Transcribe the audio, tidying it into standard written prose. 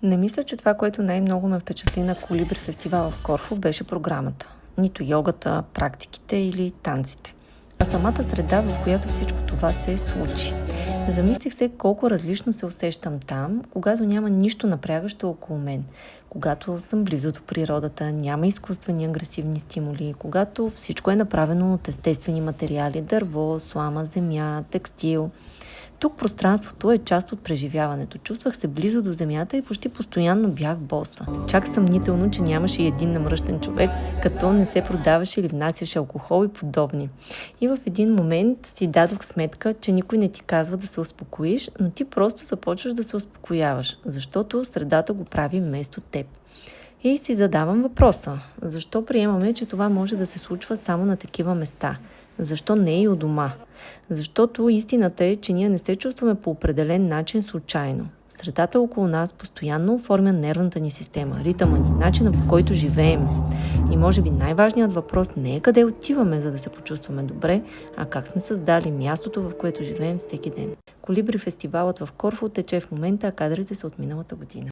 Не мисля, че това, което най-много ме впечатли на Колибри фестивал в Корфу, беше програмата. Нито йогата, практиките или танците. А самата среда, в която всичко това се случи. Замислих се колко различно се усещам там, когато няма нищо напрягащо около мен. Когато съм близо до природата, няма изкуствени агресивни стимули, когато всичко е направено от естествени материали, дърво, слама, земя, текстил. Тук пространството е част от преживяването. Чувствах се близо до земята и почти постоянно бях боса. Чак съмнително, че нямаше и един намръщен човек, като не се продаваше или внасяше алкохол и подобни. И в един момент си дадох сметка, че никой не ти казва да се успокоиш, но ти просто започваш да се успокояваш, защото средата го прави вместо теб. И си задавам въпроса, защо приемаме, че това може да се случва само на такива места? Защо не и у дома? Защото истината е, че ние не се чувстваме по определен начин случайно. Средата около нас постоянно оформя нервната ни система, ритъма ни, начина по който живеем. И може би най-важният въпрос не е къде отиваме, за да се почувстваме добре, а как сме създали мястото, в което живеем всеки ден. Колибри фестивалът в Корфу тече в момента, а кадрите са от миналата година.